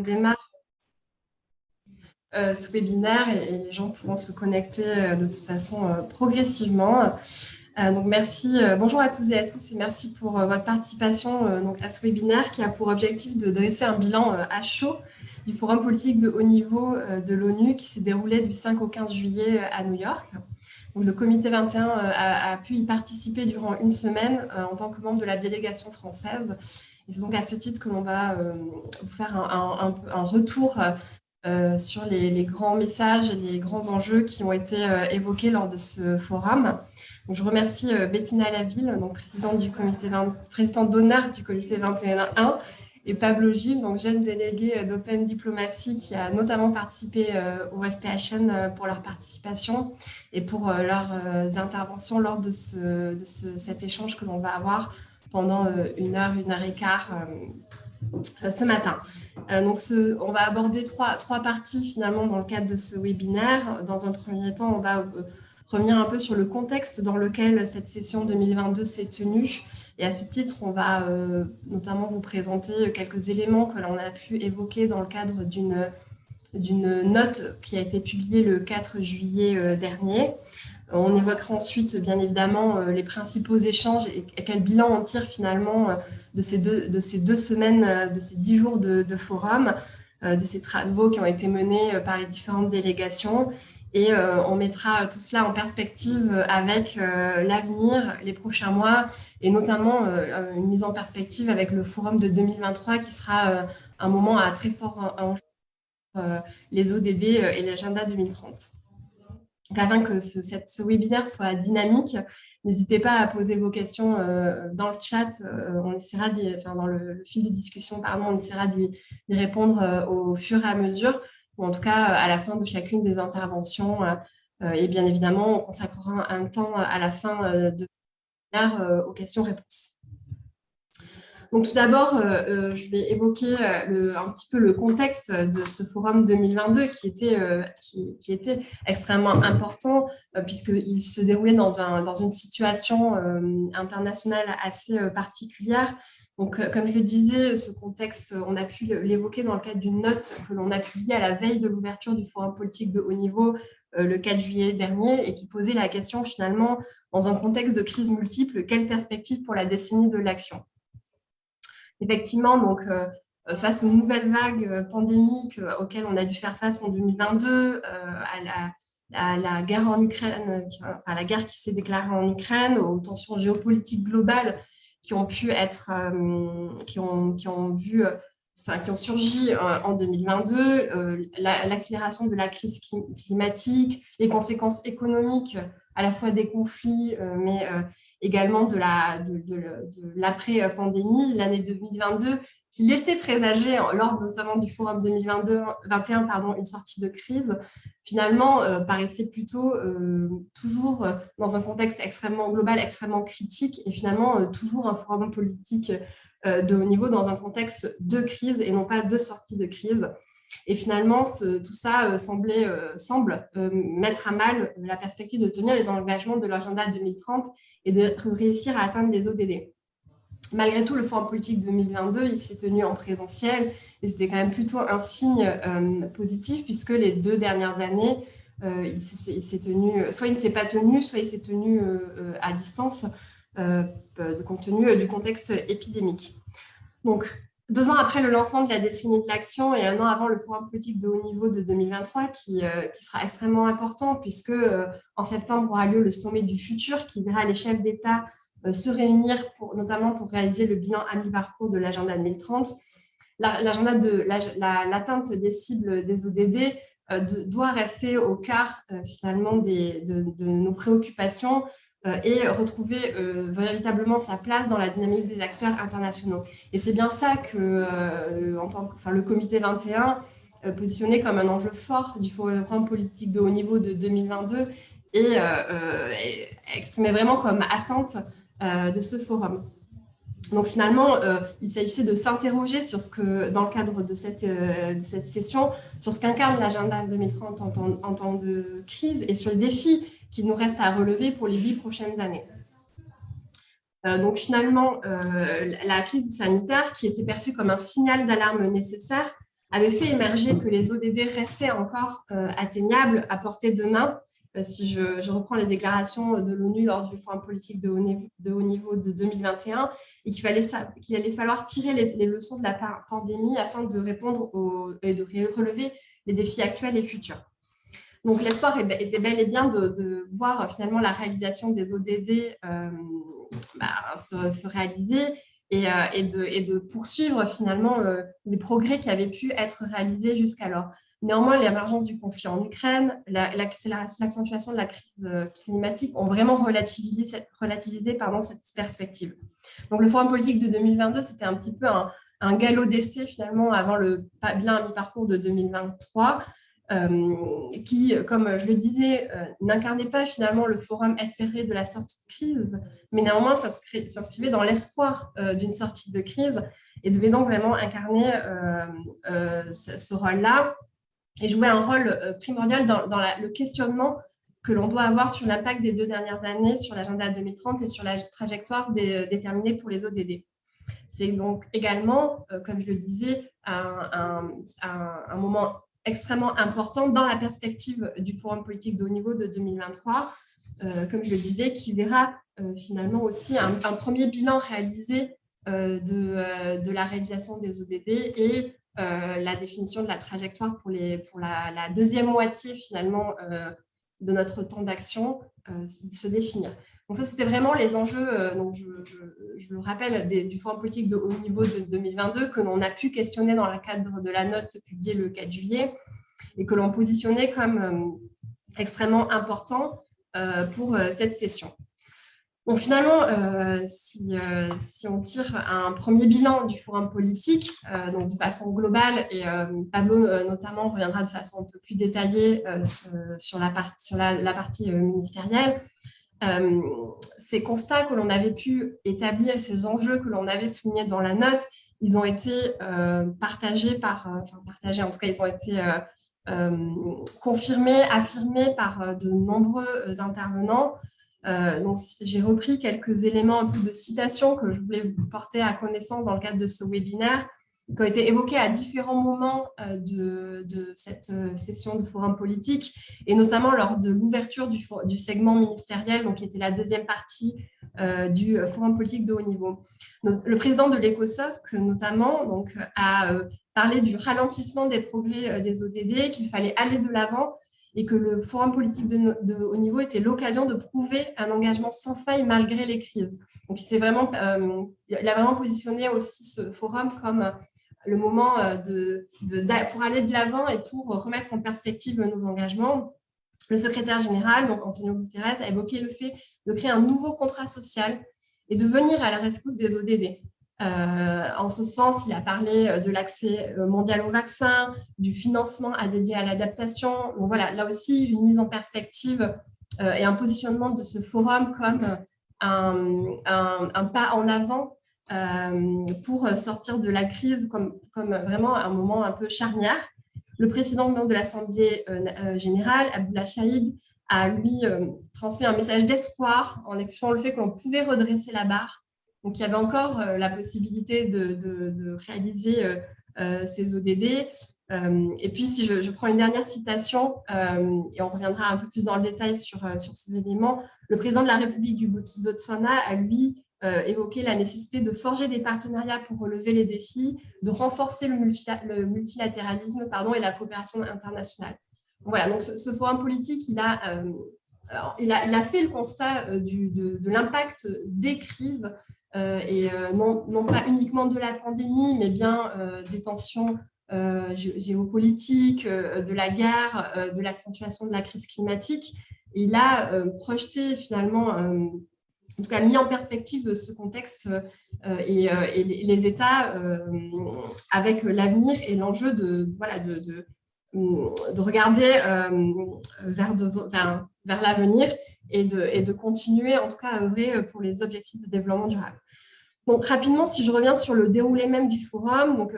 démarre ce webinaire et les gens pourront se connecter de toute façon progressivement. Donc merci, bonjour à tous et à tous et merci pour votre participation donc à ce webinaire qui a pour objectif de dresser un bilan à chaud du forum politique de haut niveau de l'ONU qui s'est déroulé du 5 au 15 juillet à New York. Donc, le comité 21 a pu y participer durant une semaine en tant que membre de la délégation française. Et c'est donc à ce titre que l'on va vous faire un retour sur les grands messages et les grands enjeux qui ont été évoqués lors de ce forum. Donc, je remercie Bettina Laville, donc présidente d'honneur du comité 21 et Pablo Gilles, donc jeune délégué d'Open Diplomacy qui a notamment participé au FPHN pour leur participation et pour leurs interventions lors de cet échange que l'on va avoir pendant une heure et quart ce matin. Donc, on va aborder trois parties finalement dans le cadre de ce webinaire. Dans un premier temps, on va revenir un peu sur le contexte dans lequel cette session 2022 s'est tenue. Et à ce titre, on va notamment vous présenter quelques éléments que l'on a pu évoquer dans le cadre d'une note qui a été publiée le 4 juillet dernier. On évoquera ensuite, bien évidemment, les principaux échanges et quel bilan on tire finalement de ces deux semaines, de ces 10 jours de forum, de ces travaux qui ont été menés par les différentes délégations. Et on mettra tout cela en perspective avec l'avenir, les prochains mois, et notamment une mise en perspective avec le forum de 2023 qui sera un moment à très fort enjeu, les ODD et l'agenda 2030. Donc, afin que ce webinaire soit dynamique, n'hésitez pas à poser vos questions dans le chat. On essaiera dans le fil de discussion, on essaiera d'y répondre au fur et à mesure, ou en tout cas à la fin de chacune des interventions. Et bien évidemment, on consacrera un temps à la fin de webinaire aux questions-réponses. Donc, tout d'abord, je vais évoquer un petit peu le contexte de ce forum 2022 qui était extrêmement important puisqu'il se déroulait dans une situation internationale assez particulière. Donc, comme je le disais, ce contexte, on a pu l'évoquer dans le cadre d'une note que l'on a publiée à la veille de l'ouverture du forum politique de haut niveau le 4 juillet dernier et qui posait la question finalement, dans un contexte de crise multiple, quelle perspective pour la décennie de l'action ? Effectivement, donc, face aux nouvelles vagues pandémiques auxquelles on a dû faire face en 2022, à la guerre en Ukraine, la guerre qui s'est déclarée en Ukraine, aux tensions géopolitiques globales qui ont pu être, qui ont surgi en 2022, l'accélération de la crise climatique, les conséquences économiques à la fois des conflits, mais également de l'après-pandémie, l'année 2022, qui laissait présager, lors notamment du forum 2021, une sortie de crise, finalement paraissait plutôt toujours dans un contexte extrêmement global, extrêmement critique, et finalement toujours un forum politique de haut niveau dans un contexte de crise et non pas de sortie de crise. Et finalement, tout ça semble mettre à mal la perspective de tenir les engagements de l'agenda 2030 et de réussir à atteindre les ODD. Malgré tout, le forum politique 2022, il s'est tenu en présentiel et c'était quand même plutôt un signe positif puisque les 2 dernières années, il s'est tenu, soit il ne s'est pas tenu, soit il s'est tenu à distance compte tenu du contexte épidémique. Donc, 2 ans après le lancement de la décennie de l'action et 1 an avant le forum politique de haut niveau de 2023, qui sera extrêmement important puisque en septembre aura lieu le sommet du futur qui verra les chefs d'État se réunir notamment pour réaliser le bilan à mi-parcours de l'agenda 2030. L'atteinte des cibles des ODD doit rester au cœur finalement de nos préoccupations et retrouver véritablement sa place dans la dynamique des acteurs internationaux. Et c'est bien ça que le comité 21 positionné comme un enjeu fort du forum politique de haut niveau de 2022 et exprimé vraiment comme attente de ce forum. Donc finalement, il s'agissait de s'interroger sur dans le cadre de cette session, sur ce qu'incarne l'agenda 2030 en temps de crise et sur les défis qu'il nous reste à relever pour les 8 prochaines années. Donc finalement, la crise sanitaire, qui était perçue comme un signal d'alarme nécessaire, avait fait émerger que les ODD restaient encore atteignables à portée de main. Si je reprends les déclarations de l'ONU lors du Forum politique de haut niveau de 2021, et qu'il allait falloir tirer les leçons de la pandémie afin de répondre et de relever les défis actuels et futurs. Donc, l'espoir était bel et bien de voir finalement la réalisation des ODD se réaliser et de poursuivre finalement les progrès qui avaient pu être réalisés jusqu'alors. Néanmoins, l'émergence du conflit en Ukraine, l'accentuation de la crise climatique ont vraiment relativisé cette perspective. Donc, le Forum politique de 2022, c'était un petit peu un galop d'essai finalement avant le bilan à mi-parcours de 2023. Qui, comme je le disais, n'incarnait pas finalement le forum espéré de la sortie de crise, mais néanmoins s'inscrivait dans l'espoir d'une sortie de crise et devait donc vraiment incarner ce rôle-là et jouer un rôle primordial dans le questionnement que l'on doit avoir sur l'impact des 2 dernières années sur l'agenda 2030 et sur la trajectoire déterminée pour les ODD. C'est donc également, comme je le disais, un moment extrêmement important dans la perspective du Forum politique de haut niveau de 2023, comme je le disais, qui verra finalement aussi un premier bilan réalisé de la réalisation des ODD et la définition de la trajectoire pour la deuxième moitié finalement de notre temps d'action se définir. Donc ça, c'était vraiment les enjeux, donc je le rappelle, du Forum politique de haut niveau de 2022 que l'on a pu questionner dans le cadre de la note publiée le 4 juillet et que l'on positionnait comme extrêmement important pour cette session. Bon, finalement, si on tire un premier bilan du forum politique, donc de façon globale, et Pablo notamment reviendra de façon un peu plus détaillée sur la partie ministérielle, ces constats que l'on avait pu établir, ces enjeux que l'on avait soulignés dans la note, ils ont été partagés en tout cas, ils ont été confirmés, affirmés par de nombreux intervenants. Donc, j'ai repris quelques éléments un peu de citation que je voulais vous porter à connaissance dans le cadre de ce webinaire, qui ont été évoqués à différents moments de cette session de forum politique, et notamment lors de l'ouverture du segment ministériel, donc qui était la deuxième partie du forum politique de haut niveau. Donc, le président de l'EcoSoc, notamment, donc, a parlé du ralentissement des progrès des ODD, qu'il fallait aller de l'avant, et que le forum politique de haut niveau était l'occasion de prouver un engagement sans faille malgré les crises. Donc, il a vraiment positionné aussi ce forum comme le moment pour aller de l'avant et pour remettre en perspective nos engagements. Le secrétaire général, donc Antonio Guterres, a évoqué le fait de créer un nouveau contrat social et de venir à la rescousse des ODD. En ce sens, il a parlé de l'accès mondial au vaccin, du financement dédié à l'adaptation. Donc voilà, là aussi, une mise en perspective et un positionnement de ce forum comme un pas en avant pour sortir de la crise comme vraiment un moment un peu charnière. Le président de l'Assemblée générale, Abdullah Shahid, a lui transmis un message d'espoir en expliquant le fait qu'on pouvait redresser la barre. Donc, il y avait encore la possibilité de réaliser ces ODD. Et puis, si je prends une dernière citation, et on reviendra un peu plus dans le détail sur ces éléments, le président de la République du Botswana a, lui, évoqué la nécessité de forger des partenariats pour relever les défis, de renforcer le multilatéralisme et la coopération internationale. Voilà, donc ce forum politique, il a fait le constat de l'impact des crises et non pas uniquement de la pandémie, mais bien des tensions géopolitiques, de la guerre, de l'accentuation de la crise climatique. Et il a projeté finalement, en tout cas mis en perspective ce contexte et les États avec l'avenir et l'enjeu de regarder vers l'avenir et de continuer en tout cas à œuvrer pour les objectifs de développement durable. Donc, rapidement, si je reviens sur le déroulé même du forum, donc,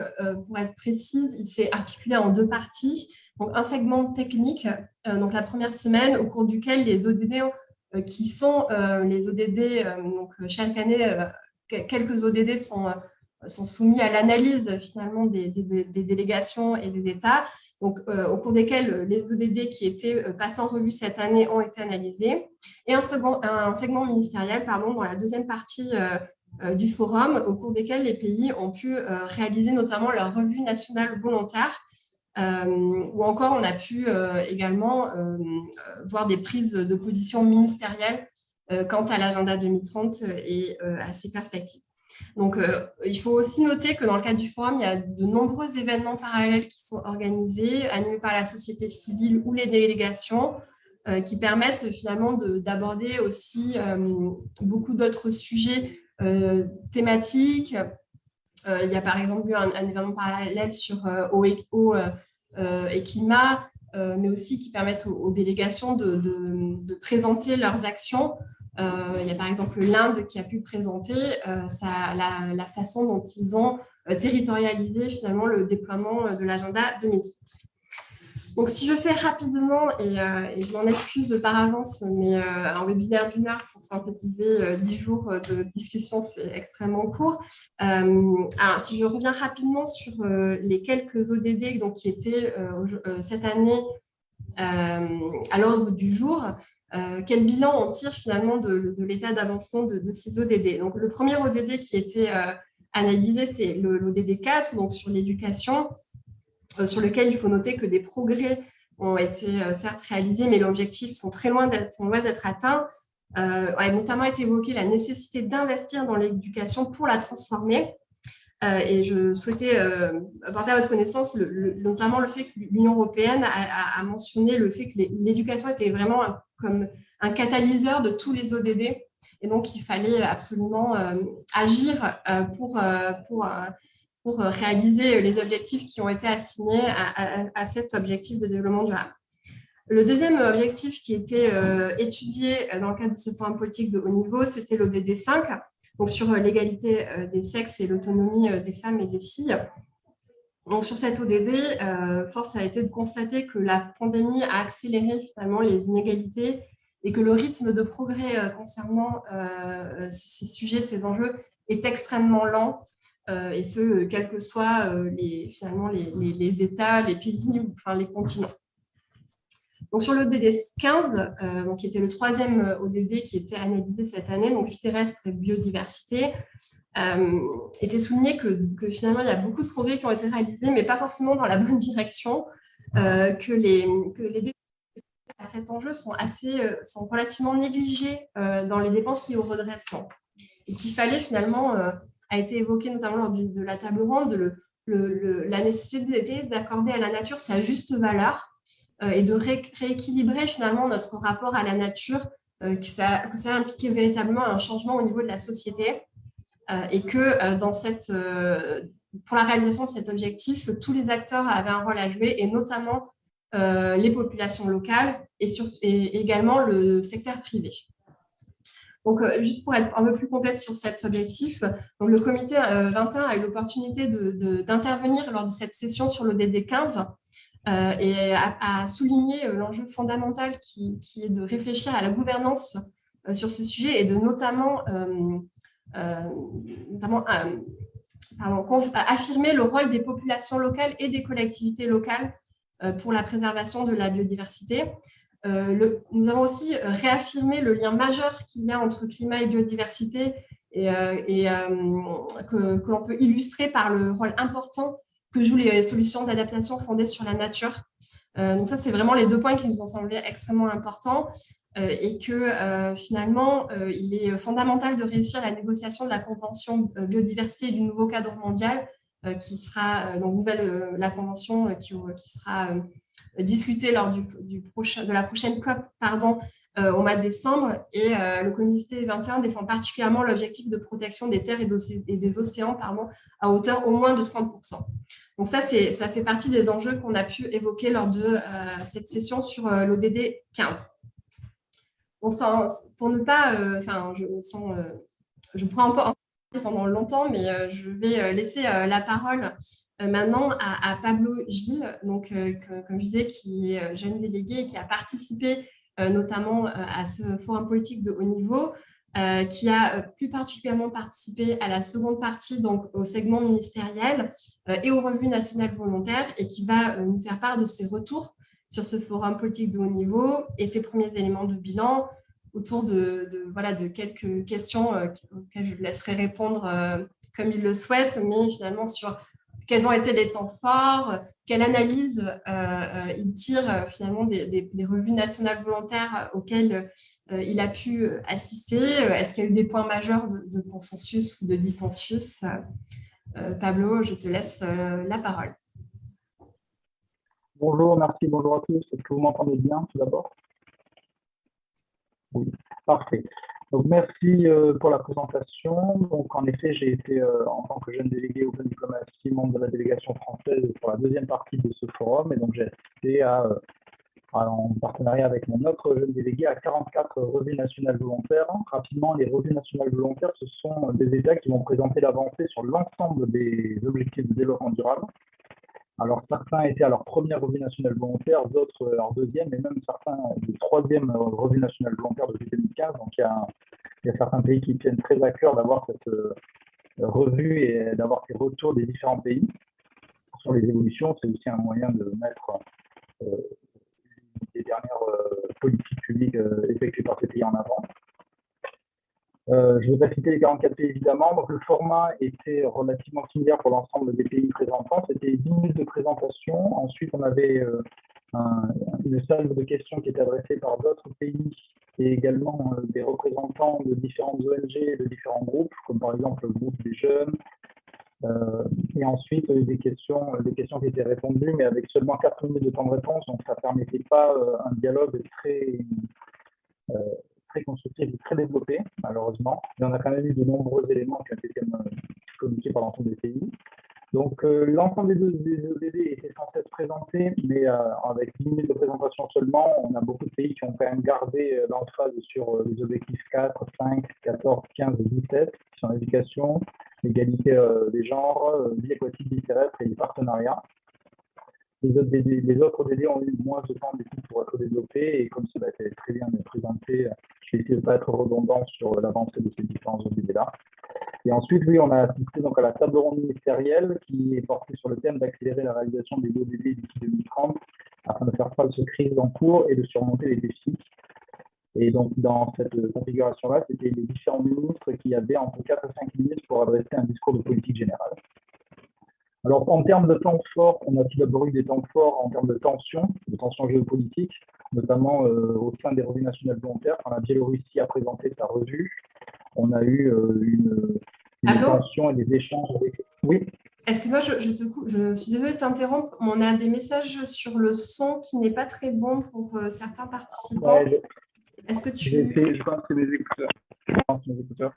pour être précise, il s'est articulé en 2 parties. Donc, un segment technique, donc la première semaine, au cours duquel les ODD qui sont les ODD, donc chaque année, quelques ODD sont sont soumis à l'analyse finalement des délégations et des États, donc, au cours desquels les ODD qui étaient passés en revue cette année ont été analysés, et un segment ministériel dans la deuxième partie du forum, au cours desquels les pays ont pu réaliser notamment leur revue nationale volontaire, ou encore on a pu également voir des prises de position ministérielles quant à l'agenda 2030 et à ses perspectives. Donc, il faut aussi noter que dans le cadre du forum, il y a de nombreux événements parallèles qui sont organisés, animés par la société civile ou les délégations, qui permettent finalement d'aborder aussi beaucoup d'autres sujets thématiques. Il y a par exemple eu un événement parallèle sur eau et climat, mais aussi qui permettent aux délégations de présenter leurs actions. Il y a par exemple l'Inde qui a pu présenter la façon dont ils ont territorialisé finalement le déploiement de l'agenda 2030. Donc, si je fais rapidement, et je m'en excuse par avance, mais un webinaire d'1 heure pour synthétiser 10 jours de discussion, c'est extrêmement court. Alors, si je reviens rapidement sur les quelques ODD donc, qui étaient cette année à l'ordre du jour, quel bilan on tire finalement de l'état d'avancement de ces ODD. Donc, le premier ODD qui était analysé, c'est l'ODD 4, donc sur l'éducation, sur lequel il faut noter que des progrès ont été certes réalisés, mais l'objectif sont loin d'être atteints. A notamment été évoqué la nécessité d'investir dans l'éducation pour la transformer. Et je souhaitais apporter à votre connaissance notamment le fait que l'Union européenne a mentionné le fait que l'éducation était vraiment comme un catalyseur de tous les ODD. Et donc, il fallait absolument agir pour réaliser les objectifs qui ont été assignés à cet objectif de développement durable. Le deuxième objectif qui était étudié dans le cadre de ce forum politique de haut niveau, c'était l'ODD 5, donc sur l'égalité des sexes et l'autonomie des femmes et des filles. Donc sur cette ODD, force a été de constater que la pandémie a accéléré finalement les inégalités et que le rythme de progrès concernant ces sujets, ces enjeux, est extrêmement lent. Et ce, quels que soient les États, les pays, enfin les continents. Donc sur l'ODD 15, qui était le troisième ODD qui était analysé cette année, donc vie terrestre et biodiversité, était souligné que finalement il y a beaucoup de progrès qui ont été réalisés, mais pas forcément dans la bonne direction, que les dépenses à cet enjeu sont relativement négligées dans les dépenses liées au redressement. Et qu'il fallait finalement, a été évoqué notamment lors de la table ronde, la nécessité d'accorder à la nature sa juste valeur et de rééquilibrer finalement notre rapport à la nature, que ça impliquait véritablement un changement au niveau de la société et que pour la réalisation de cet objectif, tous les acteurs avaient un rôle à jouer et notamment les populations locales et également le secteur privé. Donc, juste pour être un peu plus complète sur cet objectif, donc le comité 21 a eu l'opportunité d'intervenir lors de cette session sur l'ODD 15 et a souligné l'enjeu fondamental qui est de réfléchir à la gouvernance sur ce sujet et de notamment affirmer le rôle des populations locales et des collectivités locales pour la préservation de la biodiversité. Nous avons aussi réaffirmé le lien majeur qu'il y a entre climat et biodiversité et que l'on peut illustrer par le rôle important que jouent les solutions d'adaptation fondées sur la nature. Donc ça, c'est vraiment les deux points qui nous ont semblé extrêmement importants et que finalement, il est fondamental de réussir la négociation de la Convention biodiversité et du nouveau cadre mondial qui sera la convention qui sera discutée lors de la prochaine COP au mois de décembre. Et le comité 21 défend particulièrement l'objectif de protection des terres et des océans à hauteur au moins de 30%. Donc ça fait partie des enjeux qu'on a pu évoquer lors de cette session sur l'ODD 15. Bon, pour ne pas, je pourrais en parler pendant longtemps, mais je vais laisser la parole maintenant à Pablo Gil, donc, comme je disais, qui est jeune délégué et qui a participé notamment à ce forum politique de haut niveau. qui a plus particulièrement participé à la seconde partie, donc au segment ministériel et aux revues nationales volontaires, et qui va nous faire part de ses retours sur ce forum politique de haut niveau et ses premiers éléments de bilan autour de quelques questions auxquelles je laisserai répondre comme il le souhaite, mais finalement sur quels ont été les temps forts, quelle analyse il tire finalement des revues nationales volontaires auxquelles il a pu assister. Est-ce qu'il y a eu des points majeurs de consensus ou de dissensus? Pablo, je te laisse la parole. Bonjour, merci, bonjour à tous. Est-ce que vous m'entendez bien tout d'abord? Oui, parfait. Donc, merci pour la présentation. Donc, en effet, j'ai été, en tant que jeune délégué Open Diplomacy, membre de la délégation française pour la deuxième partie de ce forum. Et donc, j'ai assisté en partenariat avec mon autre jeune délégué à 44 revues nationales volontaires. Rapidement, les revues nationales volontaires, ce sont des États qui vont présenter l'avancée sur l'ensemble des objectifs de développement durable. Alors, certains étaient à leur première revue nationale volontaire, d'autres leur deuxième, et même certains des troisième revue nationale volontaire depuis 2015. Donc, il y a certains pays qui tiennent très à cœur d'avoir cette revue et d'avoir ces retours des différents pays sur les évolutions. C'est aussi un moyen de mettre les dernières politiques publiques effectuées par ces pays en avant. Je ne vais pas citer les 44 pays évidemment. Donc, le format était relativement similaire pour l'ensemble des pays présentants. C'était 10 minutes de présentation. Ensuite, on avait une salve de questions qui était adressée par d'autres pays et également des représentants de différentes ONG et de différents groupes, comme par exemple le groupe des jeunes. Et ensuite, des questions qui étaient répondues, mais avec seulement 4 minutes de temps de réponse. Donc, ça ne permettait pas un dialogue très constructif et très développé, malheureusement. Mais on a quand même eu de nombreux éléments qui ont été communiqués par l'ensemble des pays. Donc, l'ensemble des ODD était censé être présenté, mais avec 10 minutes de présentation seulement, on a beaucoup de pays qui ont quand même gardé l'emphase sur les objectifs 4, 5, 14, 15 et 17, qui sont l'éducation, l'égalité des genres, vie aquatique, vie terrestre et les partenariats. Les autres ODD ont eu moins de temps pour être développés, et comme cela a été très bien présenté, je vais essayer de ne pas être redondant sur l'avancée de ces différents ODD-là. Et ensuite, oui, on a assisté donc à la table ronde ministérielle qui est portée sur le thème d'accélérer la réalisation des ODD d'ici 2030 afin de faire face aux crises en cours et de surmonter les défis. Et donc, dans cette configuration-là, c'était les différents ministres qui avaient entre 4 et 5 minutes pour adresser un discours de politique générale. Alors, en termes de temps forts, on a tout d'abord eu des temps forts en termes de tensions géopolitiques, notamment au sein des revues nationales volontaires. Quand la Biélorussie a présenté sa revue, on a eu une tension et des échanges avec... Oui. Excuse-moi, je te coupe, je suis désolée de t'interrompre. On a des messages sur le son qui n'est pas très bon pour certains participants. Ouais, est-ce que tu... Je pense que c'est mes écouteurs.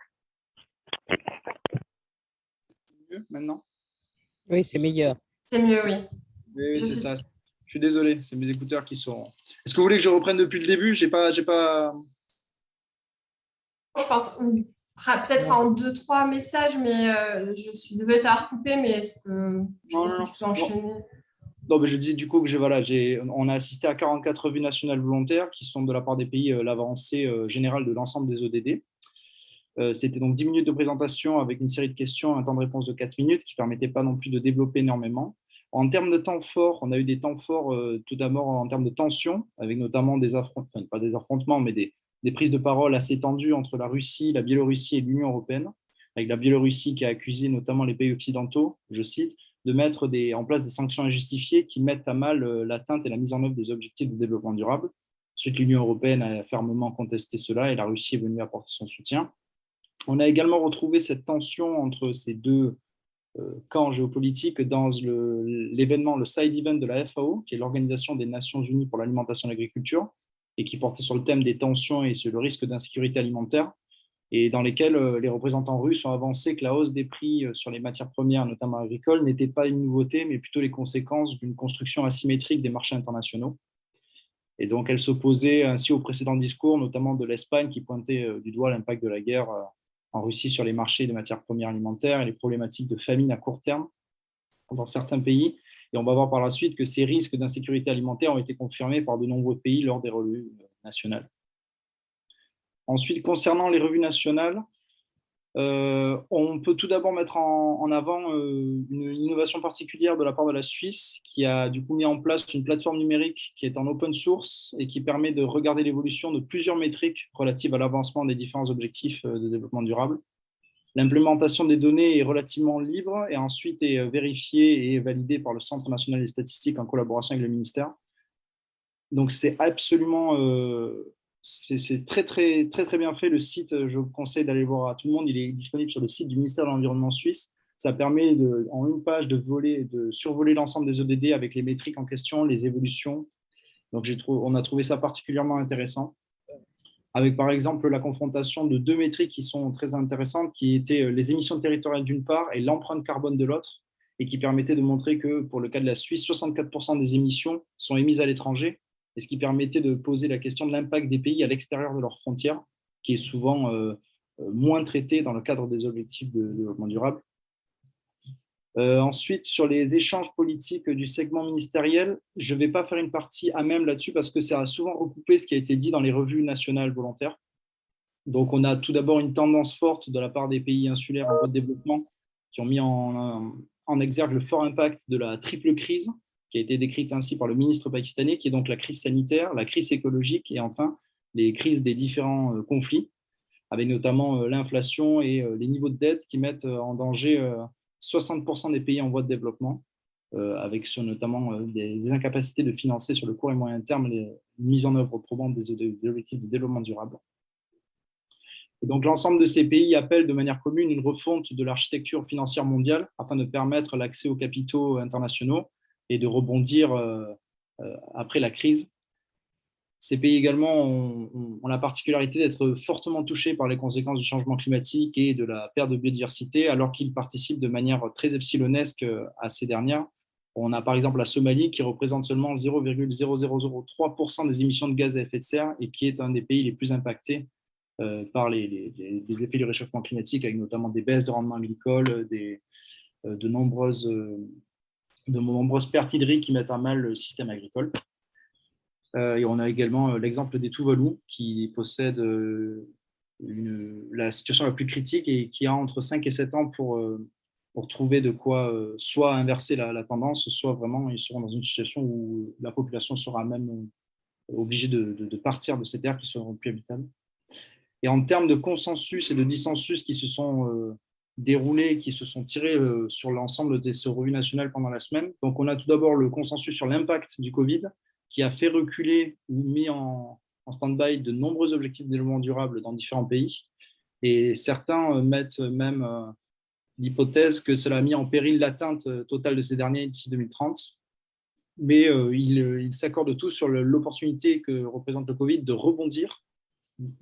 Mieux maintenant? Oui, c'est meilleur. C'est mieux, oui. Oui, c'est ça. Je suis désolé, c'est mes écouteurs qui sont... Est-ce que vous voulez que je reprenne depuis le début? J'ai pas... Je pense peut-être en 2-3 messages, mais je suis désolée de t'avoir coupé, mais est-ce que tu peux enchaîner? Non, mais je disais du coup que on a assisté à 44 revues nationales volontaires qui sont de la part des pays l'avancée générale de l'ensemble des ODD. C'était donc 10 minutes de présentation avec une série de questions, un temps de réponse de 4 minutes qui ne permettait pas non plus de développer énormément. En termes de temps forts, on a eu des temps forts tout d'abord en termes de tension, avec notamment pas des affrontements, mais des prises de parole assez tendues entre la Russie, la Biélorussie et l'Union européenne, avec la Biélorussie qui a accusé notamment les pays occidentaux, je cite, de mettre en place des sanctions injustifiées qui mettent à mal l'atteinte et la mise en œuvre des objectifs de développement durable. Ensuite, l'Union européenne a fermement contesté cela et la Russie est venue apporter son soutien. On a également retrouvé cette tension entre ces deux camps géopolitiques dans l'événement, le side event de la FAO, qui est l'Organisation des Nations Unies pour l'alimentation et l'agriculture, et qui portait sur le thème des tensions et sur le risque d'insécurité alimentaire, et dans lesquels les représentants russes ont avancé que la hausse des prix sur les matières premières, notamment agricoles, n'était pas une nouveauté, mais plutôt les conséquences d'une construction asymétrique des marchés internationaux. Et donc, elle s'opposait ainsi aux précédents discours, notamment de l'Espagne, qui pointait du doigt l'impact de la guerre en Russie sur les marchés des matières premières alimentaires et les problématiques de famine à court terme dans certains pays. Et on va voir par la suite que ces risques d'insécurité alimentaire ont été confirmés par de nombreux pays lors des revues nationales. Ensuite, concernant les revues nationales, on peut tout d'abord mettre en avant une innovation particulière de la part de la Suisse qui a du coup mis en place une plateforme numérique qui est en open source et qui permet de regarder l'évolution de plusieurs métriques relatives à l'avancement des différents objectifs de développement durable. L'implémentation des données est relativement libre et ensuite est vérifiée et validée par le Centre national des statistiques en collaboration avec le ministère. Donc c'est absolument c'est très, très, très, très bien fait. Le site, je vous conseille d'aller voir à tout le monde. Il est disponible sur le site du ministère de l'Environnement suisse. Ça permet en une page de survoler l'ensemble des ODD avec les métriques en question, les évolutions. Donc on a trouvé ça particulièrement intéressant. Avec par exemple la confrontation de deux métriques qui sont très intéressantes, qui étaient les émissions territoriales d'une part et l'empreinte carbone de l'autre, et qui permettaient de montrer que pour le cas de la Suisse, 64% des émissions sont émises à l'étranger, et ce qui permettait de poser la question de l'impact des pays à l'extérieur de leurs frontières, qui est souvent moins traité dans le cadre des objectifs de développement durable. Ensuite, sur les échanges politiques du segment ministériel, je ne vais pas faire une partie à même là-dessus parce que ça a souvent recoupé ce qui a été dit dans les revues nationales volontaires. Donc, on a tout d'abord une tendance forte de la part des pays insulaires en voie de développement qui ont mis en exergue le fort impact de la triple crise qui a été décrite ainsi par le ministre pakistanais, qui est donc la crise sanitaire, la crise écologique et enfin les crises des différents conflits, avec notamment l'inflation et les niveaux de dette qui mettent en danger 60% des pays en voie de développement, avec notamment des incapacités de financer sur le court et moyen terme les mises en œuvre probantes des objectifs de développement durable. Et donc l'ensemble de ces pays appellent de manière commune une refonte de l'architecture financière mondiale afin de permettre l'accès aux capitaux internationaux et de rebondir après la crise. Ces pays également ont la particularité d'être fortement touchés par les conséquences du changement climatique et de la perte de biodiversité, alors qu'ils participent de manière très epsilonesque à ces dernières. On a par exemple la Somalie qui représente seulement 0,0003% des émissions de gaz à effet de serre et qui est un des pays les plus impactés par les effets du réchauffement climatique, avec notamment des baisses de rendement agricole, de nombreuses pertes hydriques qui mettent à mal le système agricole. Et on a également l'exemple des Tuvalu qui possède la situation la plus critique et qui a entre 5 et 7 ans pour trouver de quoi soit inverser la tendance, soit vraiment ils seront dans une situation où la population sera même obligée de partir de ces terres qui seront plus habitables. Et en termes de consensus et de dissensus qui se sont déroulés, qui se sont tirés sur l'ensemble de ces revues nationales pendant la semaine, donc on a tout d'abord le consensus sur l'impact du Covid, qui a fait reculer ou mis en stand-by de nombreux objectifs de développement durable dans différents pays. Et certains mettent même l'hypothèse que cela a mis en péril l'atteinte totale de ces derniers d'ici 2030. Mais ils s'accordent tous sur l'opportunité que représente le Covid de rebondir,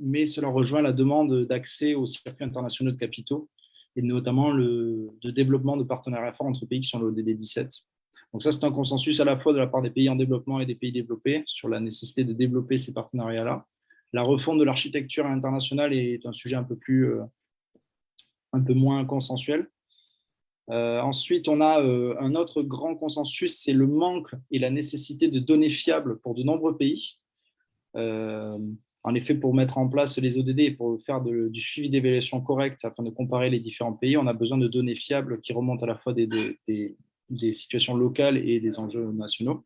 mais cela rejoint la demande d'accès aux circuits internationaux de capitaux et notamment de développement de partenariats forts entre pays qui sont l'ODD 17. Donc ça, c'est un consensus à la fois de la part des pays en développement et des pays développés sur la nécessité de développer ces partenariats-là. La refonte de l'architecture internationale est un sujet un peu moins consensuel. Ensuite, on a un autre grand consensus, c'est le manque et la nécessité de données fiables pour de nombreux pays. En effet, pour mettre en place les ODD et pour faire du suivi d'évaluation correcte afin de comparer les différents pays, on a besoin de données fiables qui remontent à la fois des situations locales et des enjeux nationaux.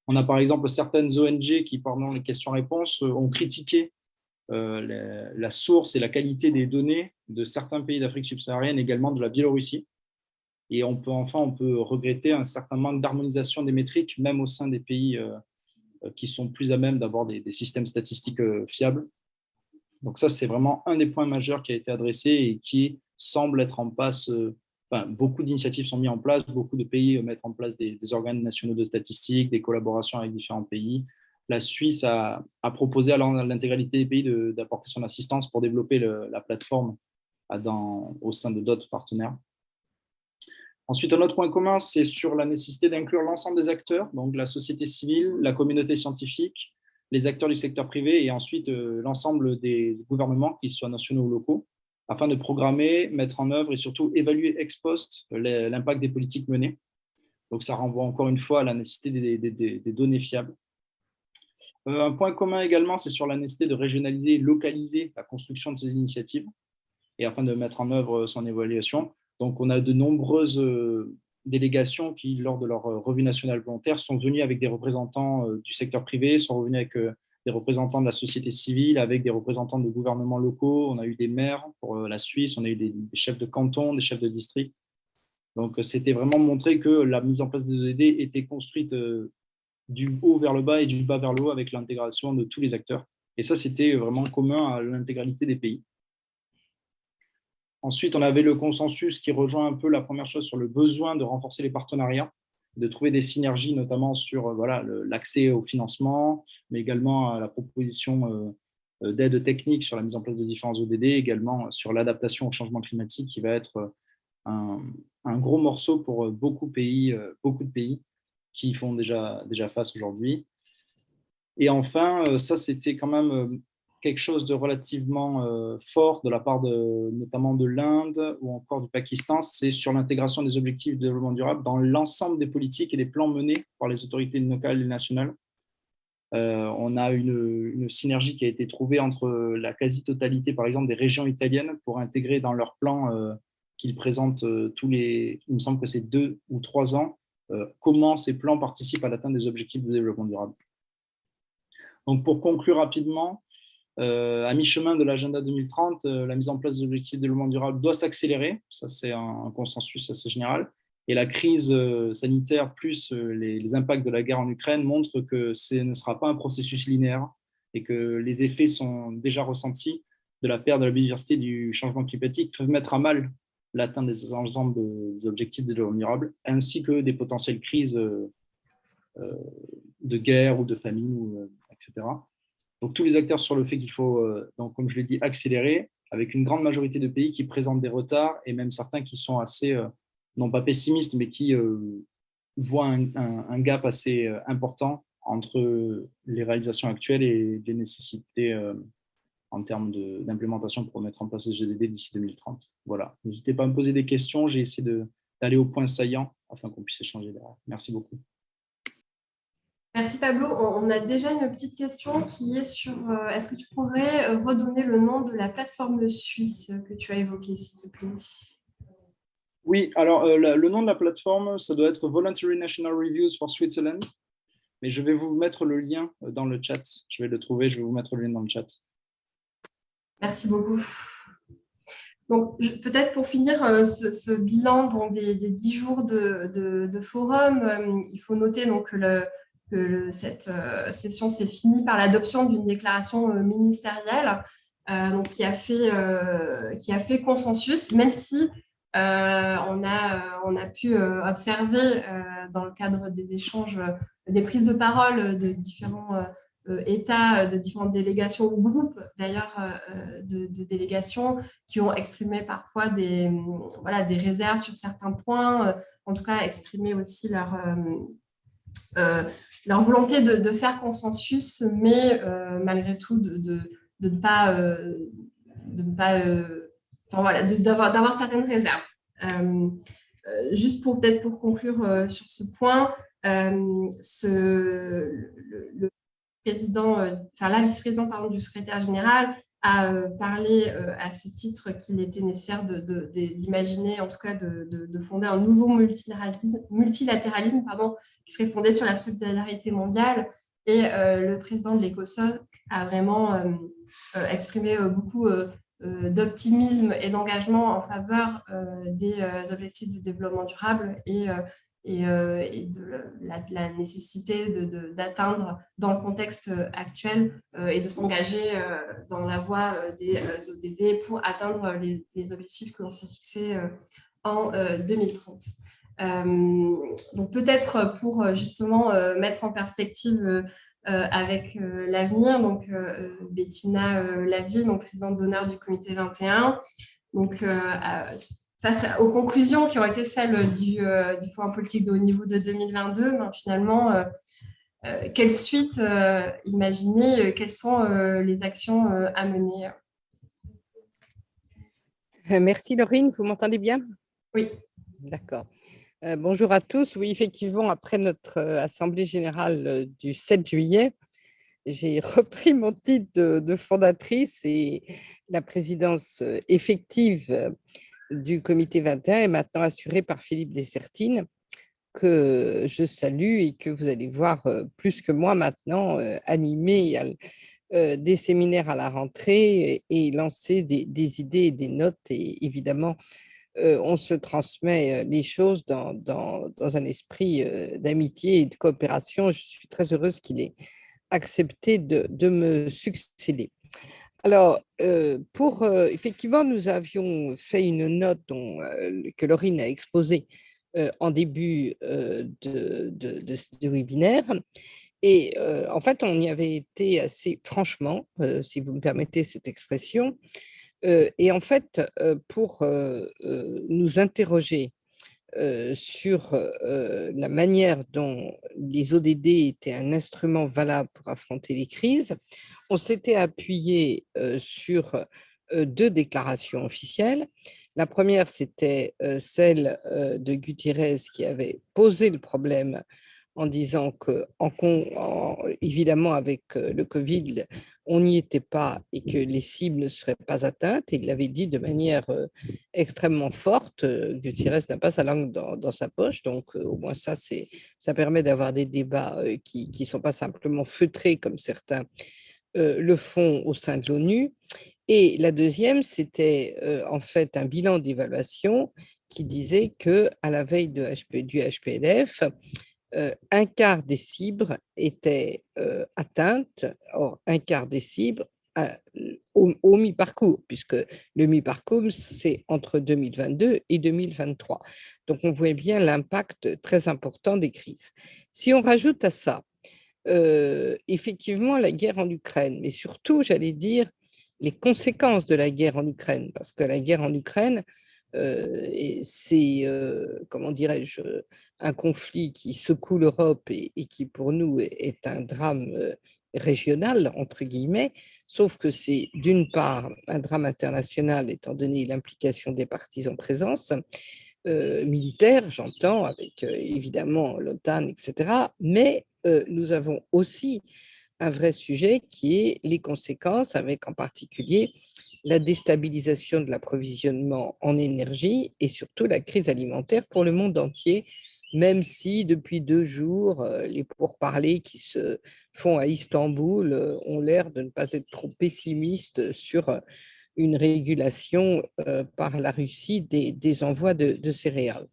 On a par exemple certaines ONG qui, pendant les questions-réponses, ont critiqué la source et la qualité des données de certains pays d'Afrique subsaharienne, également de la Biélorussie. Et on peut regretter un certain manque d'harmonisation des métriques, même au sein des pays qui sont plus à même d'avoir des systèmes statistiques fiables. Donc ça, c'est vraiment un des points majeurs qui a été adressé et qui semble être en passe. Beaucoup d'initiatives sont mises en place, beaucoup de pays mettent en place des organes nationaux de statistiques, des collaborations avec différents pays. La Suisse a proposé à l'intégralité des pays d'apporter son assistance pour développer la plateforme au sein de d'autres partenaires. Ensuite, un autre point commun, c'est sur la nécessité d'inclure l'ensemble des acteurs, donc la société civile, la communauté scientifique, les acteurs du secteur privé et ensuite l'ensemble des gouvernements, qu'ils soient nationaux ou locaux, afin de programmer, mettre en œuvre et surtout évaluer ex post l'impact des politiques menées. Donc, ça renvoie encore une fois à la nécessité des données fiables. Un point commun également, c'est sur la nécessité de régionaliser et localiser la construction de ces initiatives et afin de mettre en œuvre son évaluation. Donc, on a de nombreuses délégations qui, lors de leur revue nationale volontaire, sont venues avec des représentants du secteur privé, sont revenus avec des représentants de la société civile, avec des représentants de gouvernements locaux. On a eu des maires pour la Suisse, on a eu des chefs de canton, des chefs de district. Donc, c'était vraiment montrer que la mise en place des ODD était construite du haut vers le bas et du bas vers le haut avec l'intégration de tous les acteurs. Et ça, c'était vraiment commun à l'intégralité des pays. Ensuite, on avait le consensus qui rejoint un peu la première chose sur le besoin de renforcer les partenariats, de trouver des synergies, notamment sur l'accès au financement, mais également à la proposition d'aide technique sur la mise en place de différents ODD, également sur l'adaptation au changement climatique qui va être un gros morceau pour beaucoup de pays qui font déjà face aujourd'hui. Et enfin, ça, c'était quand même quelque chose de relativement fort de la part notamment de l'Inde ou encore du Pakistan, c'est sur l'intégration des objectifs de développement durable dans l'ensemble des politiques et des plans menés par les autorités locales et nationales. On a une synergie qui a été trouvée entre la quasi-totalité, par exemple, des régions italiennes pour intégrer dans leurs plans qu'ils présentent il me semble que c'est 2 ou 3 ans, comment ces plans participent à l'atteinte des objectifs de développement durable. Donc, pour conclure rapidement, à mi-chemin de l'agenda 2030, la mise en place des objectifs de développement durable doit s'accélérer. Ça, c'est un consensus assez général. Et la crise sanitaire plus les impacts de la guerre en Ukraine montrent que ce ne sera pas un processus linéaire et que les effets sont déjà ressentis de la perte de la biodiversité et du changement climatique peuvent mettre à mal l'atteinte des ensembles des objectifs de développement durable, ainsi que des potentielles crises de guerre ou de famine, etc. Donc, tous les acteurs sur le fait qu'il faut, donc, comme je l'ai dit, accélérer, avec une grande majorité de pays qui présentent des retards et même certains qui sont assez, non pas pessimistes, mais qui voient un gap assez important entre les réalisations actuelles et les nécessités en termes d'implémentation pour mettre en place les GDD d'ici 2030. Voilà. N'hésitez pas à me poser des questions. J'ai essayé d'aller au point saillant afin qu'on puisse échanger derrière. Merci beaucoup. Merci Pablo. On a déjà une petite question qui est sur est-ce que tu pourrais redonner le nom de la plateforme suisse que tu as évoquée, s'il te plaît? Oui, alors le nom de la plateforme, ça doit être Voluntary National Reviews for Switzerland, mais je vais vous mettre le lien dans le chat. Je vais le trouver, je vais vous mettre le lien dans le chat. Merci beaucoup. Donc, peut-être pour finir ce bilan donc, des 10 jours de forum, il faut noter donc, que cette session s'est finie par l'adoption d'une déclaration ministérielle donc, qui a fait consensus, même si on a pu observer dans le cadre des échanges, des prises de parole de différents États, de différentes délégations ou groupes d'ailleurs de délégations qui ont exprimé parfois des réserves sur certains points, en tout cas exprimé aussi leur volonté de faire consensus, mais malgré tout de ne pas, d'avoir certaines réserves. Juste peut-être pour conclure sur ce point, le président, la vice-présidente du secrétaire général a parlé à ce titre qu'il était nécessaire d'imaginer, en tout cas de fonder un nouveau multilatéralisme qui serait fondé sur la solidarité mondiale. Et le président de l'ECOSOC a vraiment exprimé beaucoup d'optimisme et d'engagement en faveur des objectifs de développement durable et de la nécessité d'atteindre dans le contexte actuel et de s'engager dans la voie des ODD pour atteindre les objectifs que l'on s'est fixés en 2030. Donc peut-être pour justement mettre en perspective avec l'avenir, donc Bettina Lavie, donc présidente d'honneur du comité 21, donc face aux conclusions qui ont été celles du Forum politique de haut niveau de 2022, ben, finalement, quelle suite imaginer, quelles sont les actions à mener? Merci Laurine, vous m'entendez bien? Oui. D'accord. Bonjour à tous. Oui, effectivement, après notre assemblée générale du 7 juillet, j'ai repris mon titre de fondatrice et la présidence effective du comité 21 est maintenant assurée par Philippe Dessertine, que je salue et que vous allez voir plus que moi maintenant animer des séminaires à la rentrée et lancer des idées et des notes. Et évidemment, on se transmet les choses dans un esprit d'amitié et de coopération. Je suis très heureuse qu'il ait accepté de me succéder. Alors, effectivement, nous avions fait une note que Laurine a exposée en début de webinaire. Et en fait, on y avait été assez franchement, si vous me permettez cette expression, et en fait, pour nous interroger sur la manière dont les ODD étaient un instrument valable pour affronter les crises, on s'était appuyé sur deux déclarations officielles. La première, c'était celle de Gutiérrez qui avait posé le problème en disant que, évidemment, avec le Covid, on n'y était pas et que les cibles ne seraient pas atteintes. Il l'avait dit de manière extrêmement forte. Gutiérrez n'a pas sa langue dans sa poche, donc au moins ça permet d'avoir des débats qui ne sont pas simplement feutrés comme certains le font au sein de l'ONU. Et la deuxième, c'était en fait un bilan d'évaluation qui disait que à la veille du HPLF, un quart des cibles étaient atteintes. Or, un quart des cibles au mi-parcours, puisque le mi-parcours, c'est entre 2022 et 2023. Donc, on voit bien l'impact très important des crises. Si on rajoute à ça, effectivement, la guerre en Ukraine, mais surtout, j'allais dire, les conséquences de la guerre en Ukraine, parce que la guerre en Ukraine, c'est, comment dirais-je, un conflit qui secoue l'Europe et qui, pour nous, est un drame régional, entre guillemets, sauf que c'est d'une part un drame international, étant donné l'implication des partis en présence, militaire, j'entends, avec évidemment l'OTAN, etc. Mais nous avons aussi un vrai sujet qui est les conséquences, avec en particulier la déstabilisation de l'approvisionnement en énergie et surtout la crise alimentaire pour le monde entier, même si depuis 2 jours, les pourparlers qui se font à Istanbul ont l'air de ne pas être trop pessimistes sur une régulation par la Russie des envois de céréales.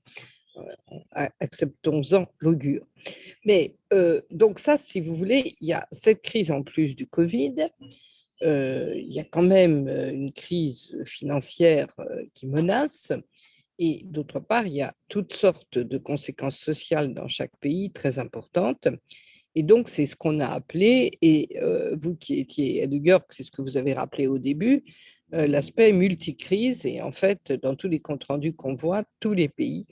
Acceptons-en l'augure. Mais donc ça, si vous voulez, il y a cette crise en plus du Covid. Il y a quand même une crise financière qui menace. Et d'autre part, il y a toutes sortes de conséquences sociales dans chaque pays très importantes. Et donc, c'est ce qu'on a appelé, et vous qui étiez à New York, c'est ce que vous avez rappelé au début, l'aspect multicrise. Et en fait, dans tous les comptes rendus qu'on voit, tous les pays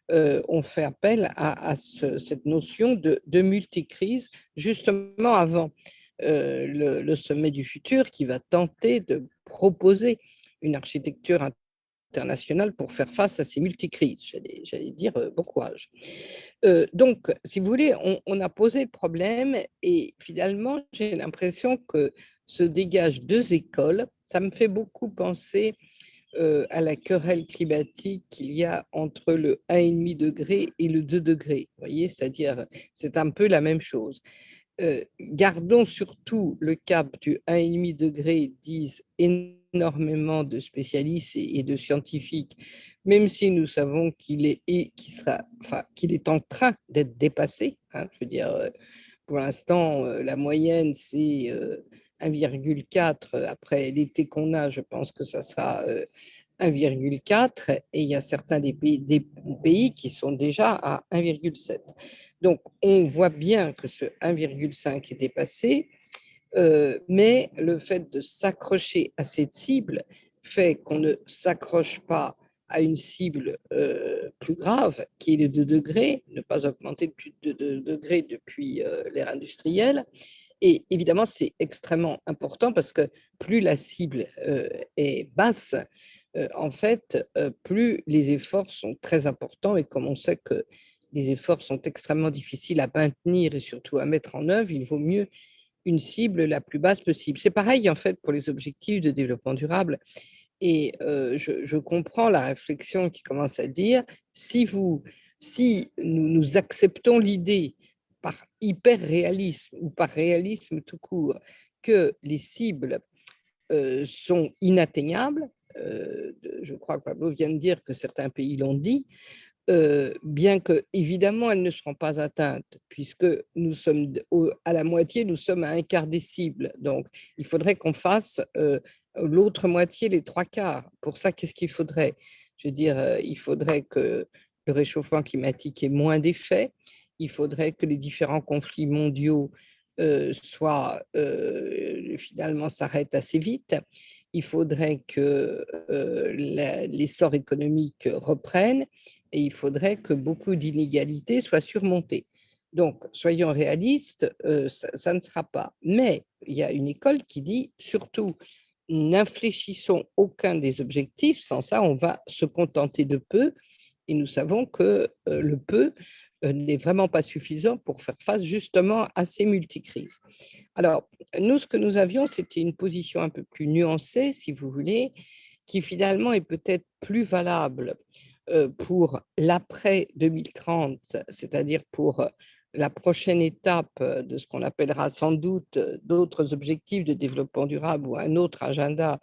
ont fait appel à cette notion de multicrise, justement avant le sommet du futur qui va tenter de proposer une architecture internationale pour faire face à ces multicrises. J'allais dire bon courage. Donc, si vous voulez, on a posé le problème et finalement, j'ai l'impression que se dégagent deux écoles. Ça me fait beaucoup penser à la querelle climatique qu'il y a entre le 1,5 degré et le 2 degrés. Vous voyez, c'est-à-dire, c'est un peu la même chose. Gardons surtout le cap du 1,5 degré, disent énormément de spécialistes et de scientifiques, même si nous savons qu'il est en train d'être dépassé. Hein, je veux dire, pour l'instant, la moyenne, c'est 1,4. Après l'été qu'on a, je pense que ça sera 1,4. Et il y a certains des pays qui sont déjà à 1,7. Donc, on voit bien que ce 1,5 est dépassé, mais le fait de s'accrocher à cette cible fait qu'on ne s'accroche pas à une cible plus grave, qui est les 2 degrés, ne pas augmenter de plus de 2 degrés depuis l'ère industrielle. Et évidemment, c'est extrêmement important parce que plus la cible est basse, en fait, plus les efforts sont très importants. Et comme on sait que les efforts sont extrêmement difficiles à maintenir et surtout à mettre en œuvre, il vaut mieux une cible la plus basse possible. C'est pareil en fait pour les objectifs de développement durable. Et je comprends la réflexion qui commence à dire, si nous acceptons l'idée par hyper-réalisme ou par réalisme tout court, que les cibles sont inatteignables, je crois que Pablo vient de dire que certains pays l'ont dit, bien que évidemment elles ne seront pas atteintes, puisque nous sommes à la moitié, nous sommes à un quart des cibles. Donc, il faudrait qu'on fasse l'autre moitié, les trois quarts. Pour ça, qu'est-ce qu'il faudrait? Je veux dire, il faudrait que le réchauffement climatique ait moins d'effets. Il faudrait que les différents conflits mondiaux finalement s'arrêtent assez vite. Il faudrait que l'essor économique reprenne et il faudrait que beaucoup d'inégalités soient surmontées. Donc, soyons réalistes, ça ne sera pas. Mais il y a une école qui dit surtout, n'infléchissons aucun des objectifs, sans ça, on va se contenter de peu. Et nous savons que le peu n'est vraiment pas suffisant pour faire face justement à ces multicrises. Alors, nous, ce que nous avions, c'était une position un peu plus nuancée, si vous voulez, qui finalement est peut-être plus valable pour l'après 2030, c'est-à-dire pour la prochaine étape de ce qu'on appellera sans doute d'autres objectifs de développement durable ou un autre agenda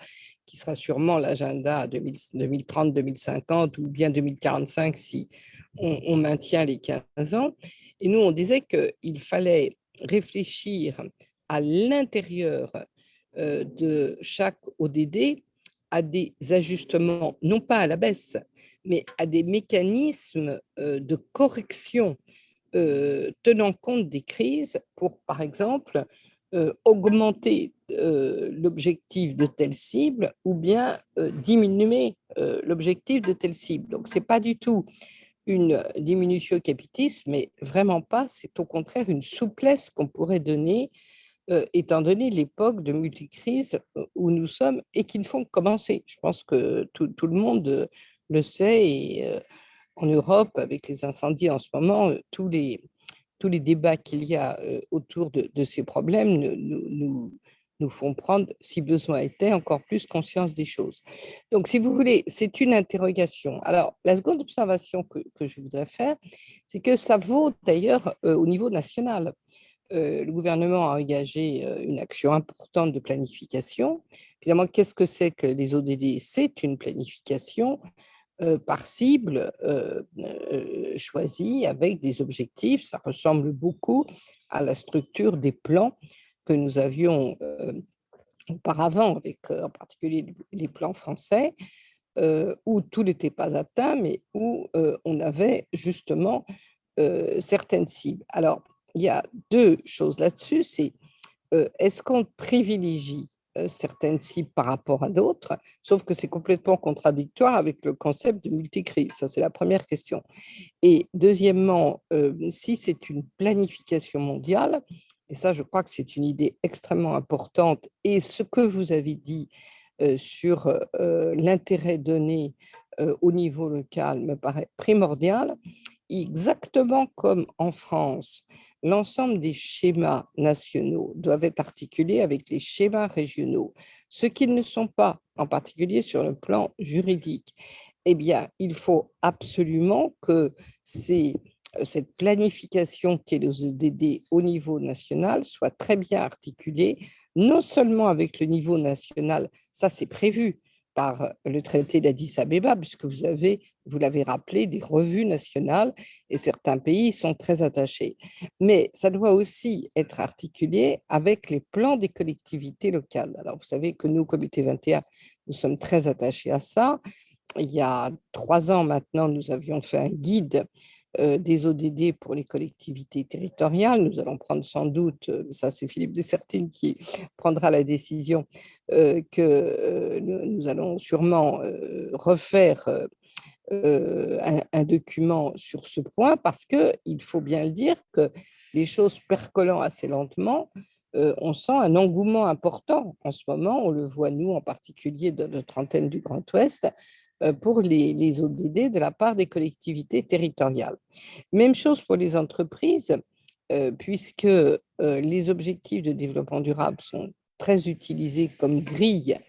qui sera sûrement l'agenda 2030-2050 ou bien 2045 si on maintient les 15 ans. Et nous, on disait qu'il fallait réfléchir à l'intérieur de chaque ODD à des ajustements, non pas à la baisse, mais à des mécanismes de correction tenant compte des crises pour, par exemple, augmenter l'objectif de telle cible ou bien diminuer l'objectif de telle cible. Donc, ce n'est pas du tout une diminution capitis, mais vraiment pas, c'est au contraire une souplesse qu'on pourrait donner étant donné l'époque de multicrise où nous sommes et qui ne font que commencer. Je pense que tout le monde le sait et en Europe, avec les incendies en ce moment, tous les débats qu'il y a autour de ces problèmes nous font prendre, si besoin était, encore plus conscience des choses. Donc, si vous voulez, c'est une interrogation. Alors, la seconde observation que je voudrais faire, c'est que ça vaut d'ailleurs au niveau national. Le gouvernement a engagé une action importante de planification. Évidemment, qu'est-ce que c'est que les ODD? C'est une planification par cible choisie avec des objectifs. Ça ressemble beaucoup à la structure des plans que nous avions auparavant, avec en particulier les plans français, où tout n'était pas atteint, mais où on avait justement certaines cibles. Alors, il y a deux choses là-dessus, c'est est-ce qu'on privilégie certaines cibles par rapport à d'autres, sauf que c'est complètement contradictoire avec le concept de multicrise. Ça, c'est la première question. Et deuxièmement, si c'est une planification mondiale, et ça, je crois que c'est une idée extrêmement importante, et ce que vous avez dit sur l'intérêt donné au niveau local me paraît primordial, exactement comme en France, l'ensemble des schémas nationaux doivent être articulés avec les schémas régionaux, ce qu'ils ne sont pas, en particulier sur le plan juridique. Eh bien, il faut absolument que cette planification qui est les ODD au niveau national soit très bien articulée, non seulement avec le niveau national, ça c'est prévu par le traité d'Addis Abeba, puisque vous l'avez rappelé, des revues nationales et certains pays sont très attachés. Mais ça doit aussi être articulé avec les plans des collectivités locales. Alors, vous savez que nous, Comité 21, nous sommes très attachés à ça. Il y a 3 ans maintenant, nous avions fait un guide des ODD pour les collectivités territoriales. Nous allons prendre sans doute, ça c'est Philippe Dessertine qui prendra la décision, que nous allons sûrement refaire un document sur ce point parce qu'il faut bien le dire que les choses percolant assez lentement, on sent un engouement important en ce moment, on le voit nous en particulier dans notre antenne du Grand Ouest, pour les ODD de la part des collectivités territoriales. Même chose pour les entreprises. puisque les objectifs de développement durable sont très utilisés comme grille,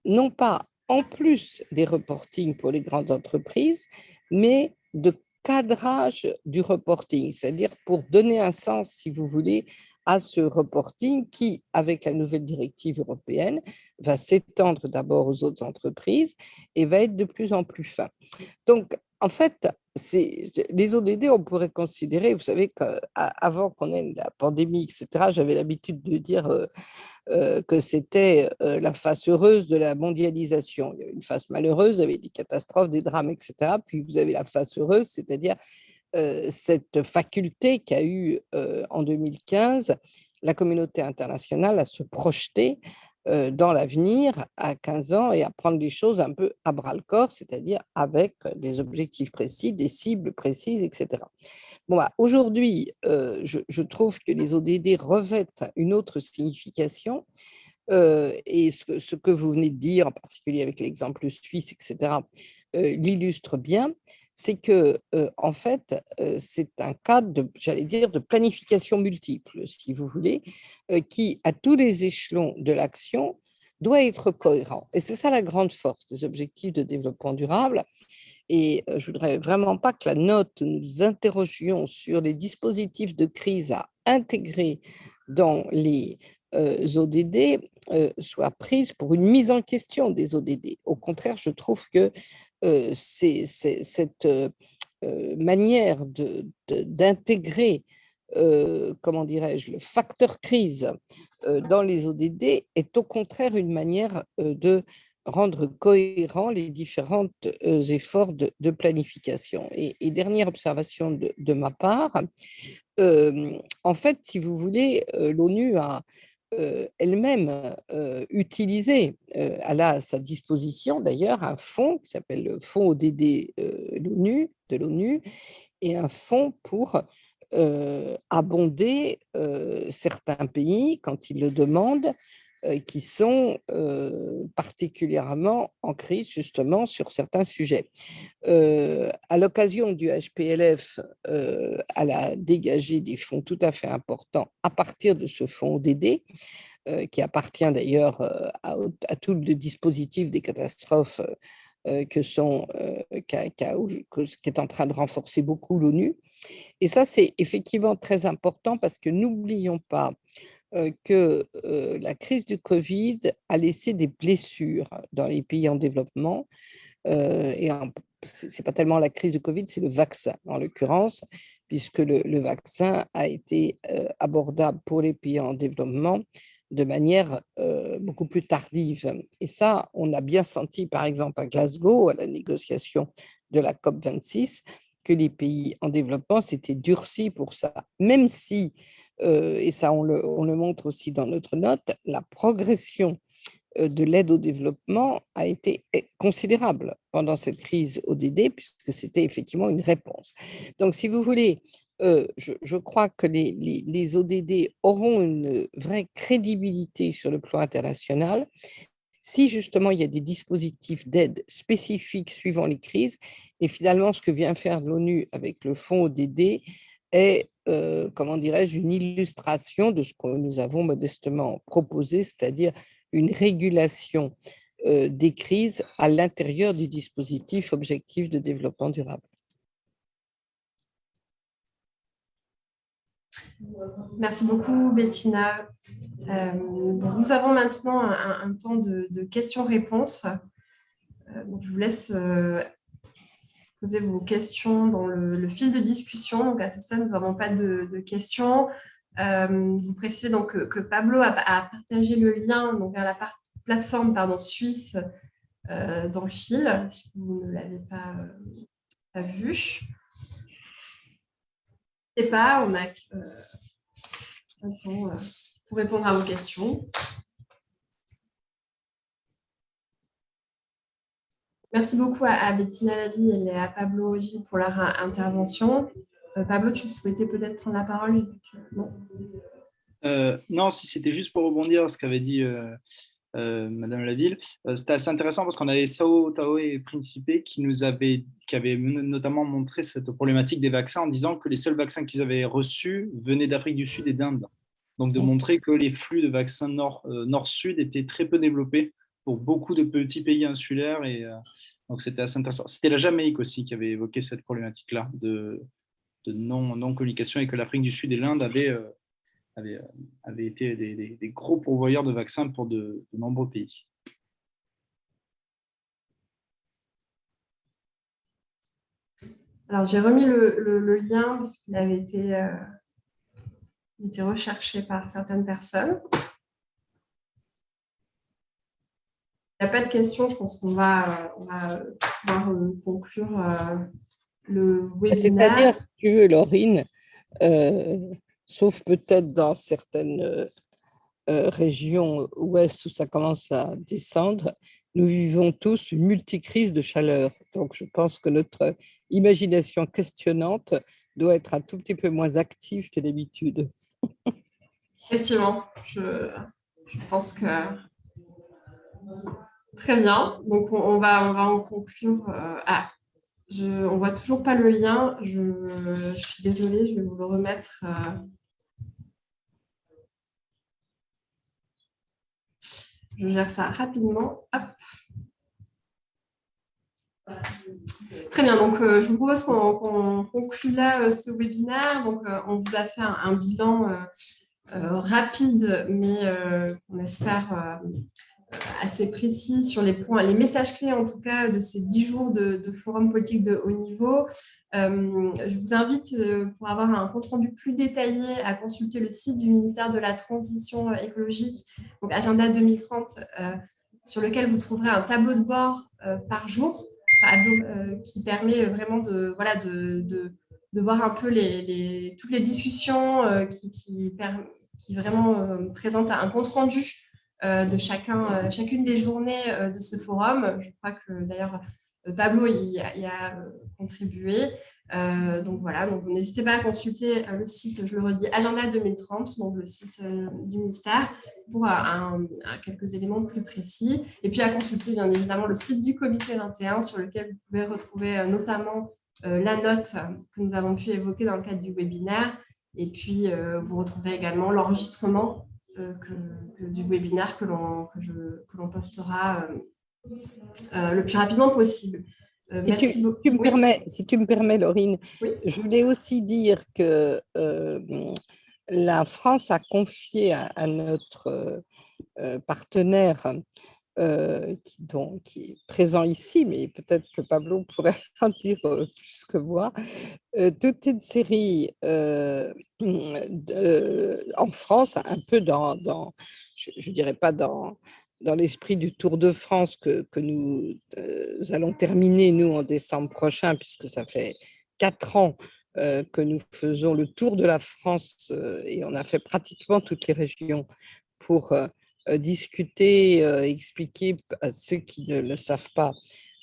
non pas en plus des reportings pour les grandes entreprises, mais de cadrage du reporting, c'est-à-dire pour donner un sens, si vous voulez, à ce reporting qui, avec la nouvelle directive européenne, va s'étendre d'abord aux autres entreprises et va être de plus en plus fin. Donc, en fait, les ODD, on pourrait considérer, vous savez qu'avant qu'on ait la pandémie, etc., j'avais l'habitude de dire que c'était la face heureuse de la mondialisation. Il y avait une face malheureuse avec des catastrophes, des drames, etc. Puis vous avez la face heureuse, c'est-à-dire cette faculté qu'a eu en 2015 la communauté internationale à se projeter dans l'avenir à 15 ans et à prendre les choses un peu à bras-le-corps, c'est-à-dire avec des objectifs précis, des cibles précises, etc. Bon, bah, aujourd'hui, je trouve que les ODD revêtent une autre signification et ce que vous venez de dire, en particulier avec l'exemple suisse, etc., l'illustre bien, c'est que, en fait, c'est un cadre de, j'allais dire, de planification multiple, si vous voulez, qui, à tous les échelons de l'action, doit être cohérent. Et c'est ça la grande force des objectifs de développement durable. Et je ne voudrais vraiment pas que la note, nous interrogions sur les dispositifs de crise à intégrer dans les ODD soit prise pour une mise en question des ODD. Au contraire, je trouve que cette manière d'intégrer, comment dirais-je, le facteur crise dans les ODD est au contraire une manière de rendre cohérents les différents efforts de planification. Et dernière observation de ma part, en fait, si vous voulez, l'ONU a elle-même utilisé, elle a à sa disposition d'ailleurs un fonds qui s'appelle le fonds ODD de l'ONU et un fonds pour abonder certains pays quand ils le demandent, qui sont particulièrement en crise justement sur certains sujets. À l'occasion du HPLF, elle a dégagé des fonds tout à fait importants à partir de ce fonds ODD, qui appartient d'ailleurs à tout le dispositif des catastrophes qui est en train de renforcer beaucoup l'ONU. Et ça, c'est effectivement très important parce que n'oublions pas que la crise du Covid a laissé des blessures dans les pays en développement. Ce n'est pas tellement la crise du Covid, c'est le vaccin en l'occurrence, puisque le vaccin a été abordable pour les pays en développement de manière beaucoup plus tardive. Et ça, on a bien senti, par exemple, à Glasgow, à la négociation de la COP26, que les pays en développement s'étaient durcis pour ça, même si, et ça on le montre aussi dans notre note, la progression de l'aide au développement a été considérable pendant cette crise ODD, puisque c'était effectivement une réponse. Donc, si vous voulez, je crois que les ODD auront une vraie crédibilité sur le plan international si justement il y a des dispositifs d'aide spécifiques suivant les crises. Et finalement, ce que vient faire l'ONU avec le fonds ODD est, comment dirais-je, une illustration de ce que nous avons modestement proposé, c'est-à-dire une régulation des crises à l'intérieur du dispositif objectif de développement durable. Merci beaucoup, Bettina. Donc nous avons maintenant un temps de questions-réponses. Donc je vous laisse poser vos questions dans le fil de discussion. Donc à ce stade, nous n'avons pas de questions. Vous précisez donc que Pablo a partagé le lien donc, vers la plateforme suisse dans le fil, si vous ne l'avez pas vu. Et pas, on a un temps pour répondre à vos questions. Merci beaucoup à Bettina Lavie et à Pablo Gilles pour leur intervention. Pablo, tu souhaitais peut-être prendre la parole? Non, si c'était juste pour rebondir à ce qu'avait dit Madame Laville. C'était assez intéressant parce qu'on avait Sao Tao et Principe qui avaient notamment montré cette problématique des vaccins en disant que les seuls vaccins qu'ils avaient reçus venaient d'Afrique du Sud et d'Inde. Donc de montrer que les flux de vaccins nord-sud étaient très peu développés pour beaucoup de petits pays insulaires. Donc c'était assez intéressant. C'était la Jamaïque aussi qui avait évoqué cette problématique-là de non-communication et que l'Afrique du Sud et l'Inde avaient été des gros pourvoyeurs de vaccins pour de nombreux pays. Alors, j'ai remis le lien parce qu'il avait été recherché par certaines personnes. Il n'y a pas de questions, je pense qu'on va pouvoir conclure le webinaire. C'est-à-dire, si tu veux, Laurine, sauf peut-être dans certaines régions ouest où ça commence à descendre, nous vivons tous une multicrise de chaleur. Donc, je pense que notre imagination questionnante doit être un tout petit peu moins active que d'habitude. Effectivement, je pense que très bien. Donc, on va en conclure. On voit toujours pas le lien. Je suis désolée, je vais vous le remettre. Je gère ça rapidement. Hop. Très bien, donc je vous propose qu'on conclue là ce webinaire. Donc, on vous a fait un bilan rapide, mais on espère assez précis sur les points, les messages clés en tout cas de ces 10 jours de forum politique de haut niveau. Je vous invite, pour avoir un compte-rendu plus détaillé, à consulter le site du ministère de la Transition écologique, donc Agenda 2030, sur lequel vous trouverez un tableau de bord par jour qui permet vraiment de voir un peu toutes les discussions qui vraiment présentent un compte-rendu de chacune des journées de ce forum. Je crois que d'ailleurs Pablo y a contribué. Donc voilà, donc n'hésitez pas à consulter le site, je le redis, Agenda 2030, donc le site du ministère, pour quelques éléments plus précis. Et puis à consulter bien évidemment le site du comité 21, sur lequel vous pouvez retrouver notamment la note que nous avons pu évoquer dans le cadre du webinaire. Et puis vous retrouverez également l'enregistrement du webinaire que l'on postera le plus rapidement possible. Si tu me permets, Laurine, oui. Je voulais aussi dire que la France a confié à notre partenaire qui est présent ici, mais peut-être que Pablo pourrait en dire plus que moi, toute une série en France, un peu je ne dirais pas dans l'esprit du Tour de France que nous allons terminer, nous, en décembre prochain, puisque ça fait 4 ans que nous faisons le tour de la France et on a fait pratiquement toutes les régions pour discuter, expliquer à ceux qui ne le savent pas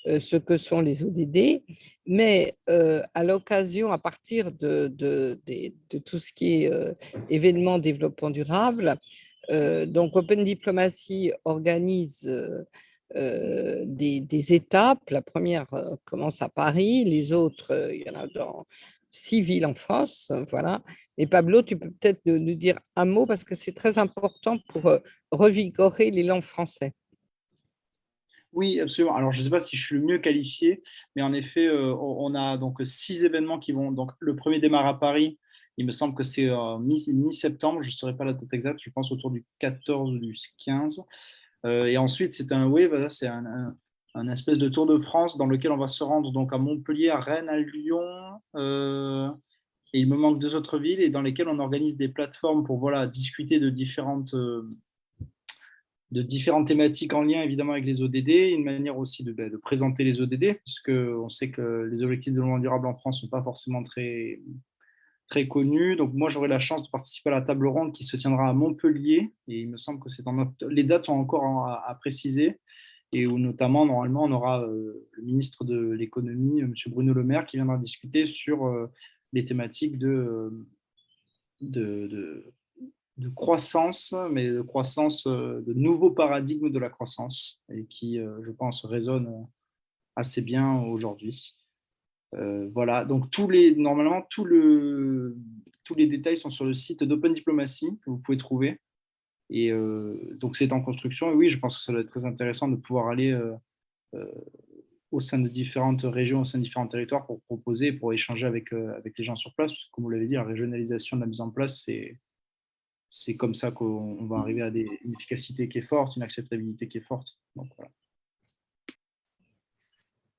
ce que sont les ODD, mais à l'occasion, à partir de tout ce qui est événements développement durable, donc Open Diplomacy organise des étapes. La première commence à Paris, les autres, il y en a dans 6 villes en France, voilà. Et Pablo, tu peux peut-être nous dire un mot parce que c'est très important pour revigorer l'élan français. Oui, absolument. Alors, je ne sais pas si je suis le mieux qualifié, mais en effet, on a donc 6 événements qui vont. Donc, le premier démarre à Paris. Il me semble que c'est mi-septembre. Je ne saurais pas la date exacte. Je pense autour du 14 ou du 15. Et ensuite, voilà, c'est un espèce de tour de France dans lequel on va se rendre donc à Montpellier, à Rennes, à Lyon. Et il me manque 2 autres villes et dans lesquelles on organise des plateformes pour voilà, discuter de différentes thématiques en lien évidemment avec les ODD, une manière aussi de présenter les ODD, puisqu'on sait que les objectifs de développement durable en France ne sont pas forcément très, très connus. Donc moi, j'aurai la chance de participer à la table ronde qui se tiendra à Montpellier, et il me semble que les dates sont encore à préciser, et où notamment, normalement, on aura le ministre de l'économie, M. Bruno Le Maire, qui viendra discuter sur les thématiques de croissance, mais de croissance, de nouveaux paradigmes de la croissance, et qui, je pense, résonnent assez bien aujourd'hui. Voilà, donc normalement, tous les détails sont sur le site d'Open Diplomacy que vous pouvez trouver. Et donc, c'est en construction. Et oui, je pense que ça doit être très intéressant de pouvoir aller au sein de différentes régions, au sein de différents territoires pour proposer, pour échanger avec les gens sur place. Parce que, comme vous l'avez dit, la régionalisation de la mise en place, c'est comme ça qu'on va arriver à une efficacité qui est forte, une acceptabilité qui est forte. Donc, voilà.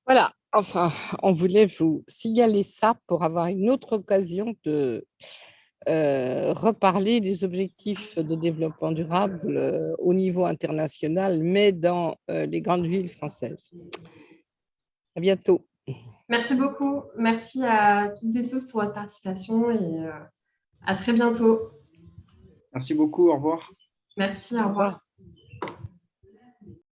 Voilà, enfin, on voulait vous signaler ça pour avoir une autre occasion de reparler des objectifs de développement durable au niveau international, mais dans les grandes villes françaises. À bientôt. Merci beaucoup. Merci à toutes et tous pour votre participation et à très bientôt. Merci beaucoup. Au revoir. Merci, au revoir.